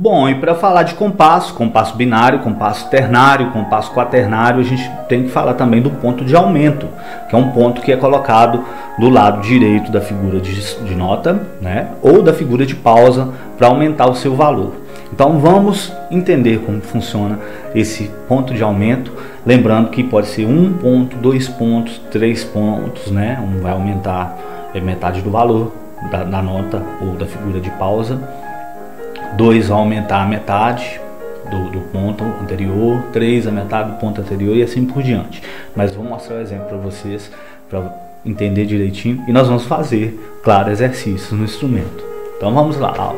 Bom, e para falar de compasso binário, compasso ternário, compasso quaternário, a gente tem que falar também do ponto de aumento, que é um ponto que é colocado do lado direito da figura de nota, né, ou da figura de pausa para aumentar o seu valor. Então vamos entender como funciona esse ponto de aumento, lembrando que pode ser 1 ponto, 2 pontos, 3 pontos, né? Um vai aumentar metade do valor da nota ou da figura de pausa, 2 vai aumentar a metade do ponto anterior, 3 a metade do ponto anterior e assim por diante. Mas vou mostrar o exemplo para vocês, para entender direitinho, e nós vamos fazer, claro, exercícios no instrumento. Então vamos lá.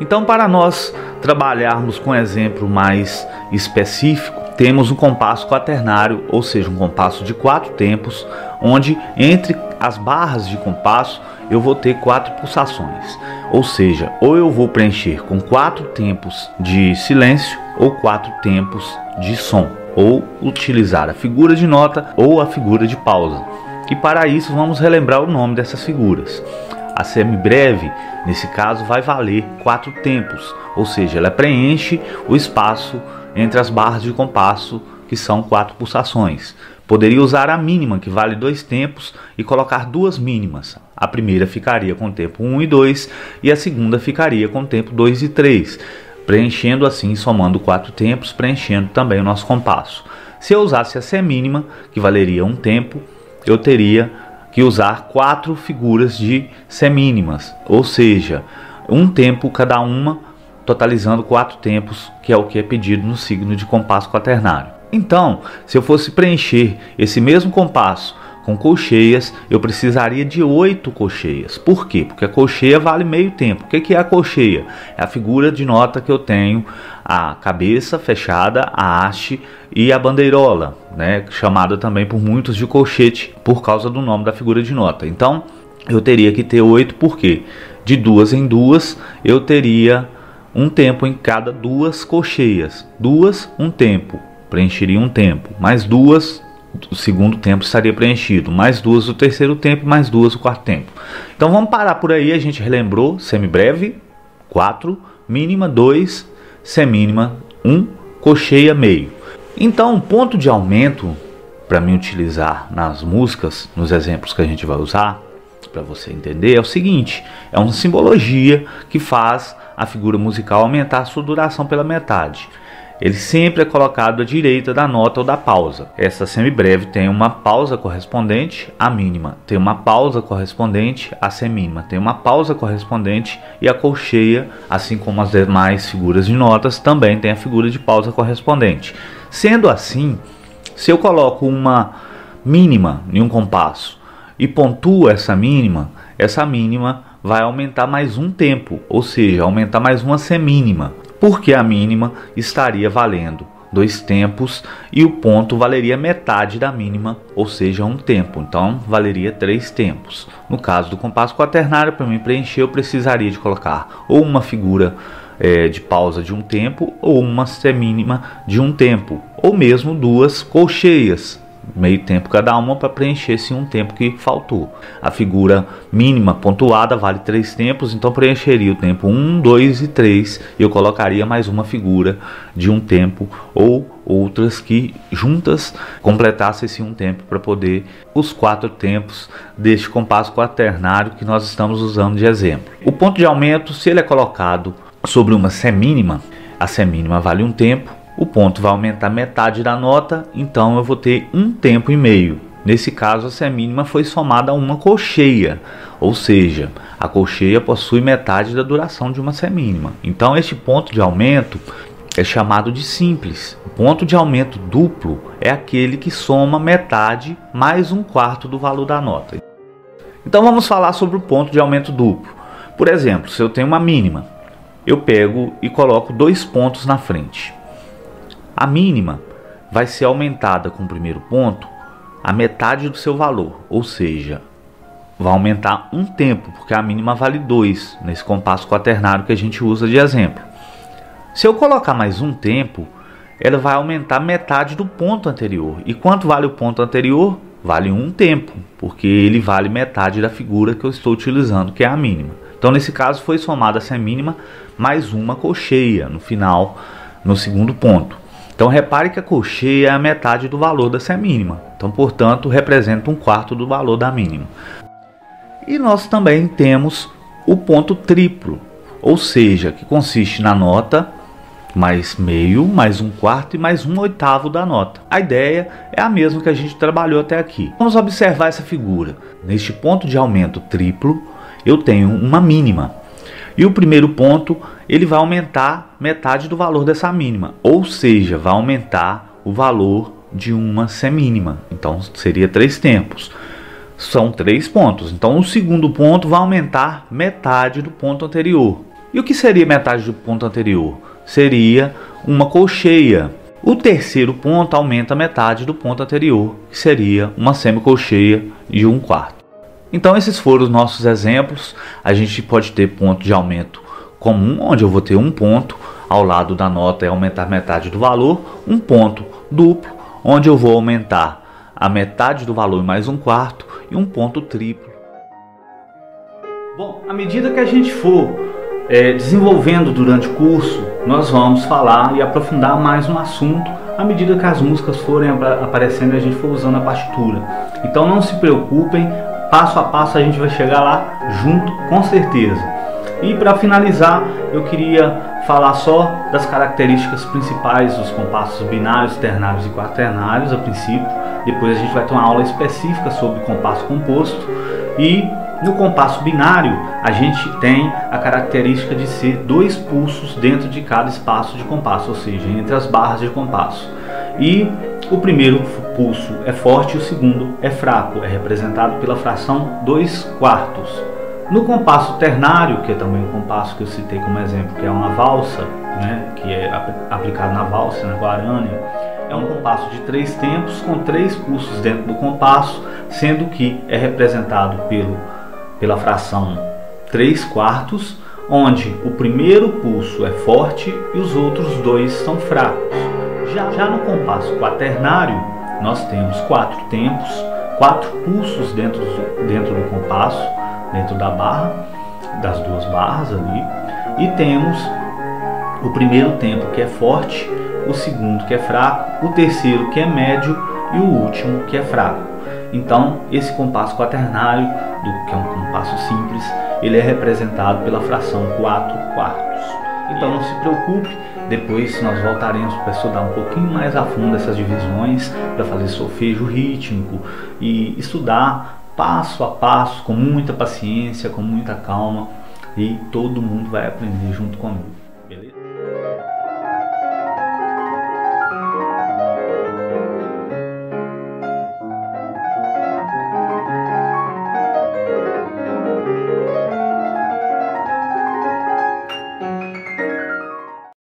Então, para nós trabalharmos com um exemplo mais específico, temos um compasso quaternário, ou seja, um compasso de 4 tempos, onde entre as barras de compasso eu vou ter 4 pulsações. Ou seja, ou eu vou preencher com 4 tempos de silêncio ou 4 tempos de som, ou utilizar a figura de nota ou a figura de pausa. E para isso vamos relembrar o nome dessas figuras. A semibreve, nesse caso, vai valer 4 tempos, ou seja, ela preenche o espaço entre as barras de compasso, que são 4 pulsações. Poderia usar a mínima, que vale 2 tempos, e colocar 2 mínimas. A primeira ficaria com o tempo 1 e 2, e a segunda ficaria com o tempo 2 e 3, preenchendo assim, somando 4 tempos, preenchendo também o nosso compasso. Se eu usasse a semínima, que valeria 1 tempo, eu teria que usar 4 figuras de semínimas, ou seja, 1 tempo cada uma, totalizando 4 tempos, que é o que é pedido no signo de compasso quaternário. Então, se eu fosse preencher esse mesmo compasso com colcheias, eu precisaria de 8 colcheias. Por quê? Porque a colcheia vale meio tempo. O que é a colcheia? É a figura de nota que eu tenho a cabeça fechada, a haste e a bandeirola, né? Chamada também por muitos de colchete, por causa do nome da figura de nota. Então, eu teria que ter 8, porque de 2 em 2 eu teria 1 tempo em cada 2 colcheias. 2, 1 tempo, preencheria 1 tempo, mais 2, o segundo tempo estaria preenchido, mais 2 o terceiro tempo, mais 2 o quarto tempo. Então vamos parar por aí. A gente relembrou: semibreve 4, mínima 2, semínima 1, colcheia meio. Então o ponto de aumento, para mim utilizar nas músicas, nos exemplos que a gente vai usar, para você entender, é o seguinte: é uma simbologia que faz a figura musical aumentar a sua duração pela metade. Ele sempre é colocado à direita da nota ou da pausa. Essa semibreve tem uma pausa correspondente à mínima, tem uma pausa correspondente à semínima, tem uma pausa correspondente, e a colcheia, assim como as demais figuras de notas, também tem a figura de pausa correspondente. Sendo assim, se eu coloco uma mínima em um compasso e pontuo essa mínima vai aumentar mais 1 tempo, ou seja, aumentar mais uma semínima, porque a mínima estaria valendo 2 tempos e o ponto valeria metade da mínima, ou seja, 1 tempo. Então valeria 3 tempos. No caso do compasso quaternário, para mim preencher, eu precisaria de colocar ou uma figura de pausa de 1 tempo, ou uma semínima de 1 tempo, ou mesmo 2 colcheias, meio tempo cada uma, para preencher esse 1 tempo que faltou. A figura mínima pontuada vale 3 tempos, então preencheria o tempo 1, 2 e 3, e eu colocaria mais uma figura de 1 tempo, ou outras que juntas completassem esse 1 tempo, para poder os 4 tempos deste compasso quaternário que nós estamos usando de exemplo. O ponto de aumento, se ele é colocado sobre uma semínima, a semínima vale 1 tempo, o ponto vai aumentar metade da nota, então eu vou ter 1 tempo e meio. Nesse caso, a semínima foi somada a uma colcheia, ou seja, a colcheia possui metade da duração de uma semínima. Então este ponto de aumento é chamado de simples. O ponto de aumento duplo é aquele que soma metade mais 1/4 do valor da nota. Então vamos falar sobre o ponto de aumento duplo. Por exemplo, se eu tenho uma mínima, eu pego e coloco 2 pontos na frente. A mínima vai ser aumentada com o primeiro ponto a metade do seu valor, ou seja, vai aumentar 1 tempo, porque a mínima vale 2 nesse compasso quaternário que a gente usa de exemplo. Se eu colocar mais 1 tempo, ela vai aumentar metade do ponto anterior. E quanto vale o ponto anterior? Vale 1 tempo, porque ele vale metade da figura que eu estou utilizando, que é a mínima. Então nesse caso foi somada a semínima mais uma colcheia no final, no segundo ponto. Então repare que a colcheia é a metade do valor da semínima. Então, portanto, representa 1/4 do valor da mínima. E nós também temos o ponto triplo, ou seja, que consiste na nota mais meio, mais 1/4 e mais 1/8 da nota. A ideia é a mesma que a gente trabalhou até aqui. Vamos observar essa figura. Neste ponto de aumento triplo, eu tenho uma mínima. E o primeiro ponto, ele vai aumentar metade do valor dessa mínima, ou seja, vai aumentar o valor de uma semínima. Então seria 3 tempos. São 3 pontos. Então o segundo ponto vai aumentar metade do ponto anterior. E o que seria metade do ponto anterior? Seria uma colcheia. O terceiro ponto aumenta metade do ponto anterior, que seria uma semicolcheia de 1/4. Então esses foram os nossos exemplos. A gente pode ter ponto de aumento comum, onde eu vou ter um ponto ao lado da nota e aumentar metade do valor. Um ponto duplo, onde eu vou aumentar a metade do valor mais 1/4. E um ponto triplo. Bom, à medida que a gente for desenvolvendo durante o curso, nós vamos falar e aprofundar mais no assunto à medida que as músicas forem aparecendo e a gente for usando a partitura. Então não se preocupem, passo a passo a gente vai chegar lá junto, com certeza. E para finalizar, eu queria falar só das características principais dos compassos binários, ternários e quaternários a princípio. Depois a gente vai ter uma aula específica sobre compasso composto. E no compasso binário a gente tem a característica de ser 2 pulsos dentro de cada espaço de compasso, ou seja, entre as barras de compasso. E o primeiro pulso é forte e o segundo é fraco, é representado pela fração 2/4. No compasso ternário, que é também o compasso que eu citei como exemplo, que é uma valsa, né, que é aplicado na valsa, na guarânia, é um compasso de 3 tempos com 3 pulsos dentro do compasso, sendo que é representado pela fração 3/4, onde o primeiro pulso é forte e os outros 2 são fracos. Já no compasso quaternário, nós temos 4 tempos, 4 pulsos dentro do compasso, dentro da barra, das 2 barras ali, e temos o primeiro tempo que é forte, o segundo que é fraco, o terceiro que é médio e o último que é fraco. Então esse compasso quaternário, que é um compasso simples, ele é representado pela fração 4/4. Então não se preocupe, depois nós voltaremos para estudar um pouquinho mais a fundo essas divisões, para fazer solfejo rítmico e estudar passo a passo, com muita paciência, com muita calma, e todo mundo vai aprender junto comigo.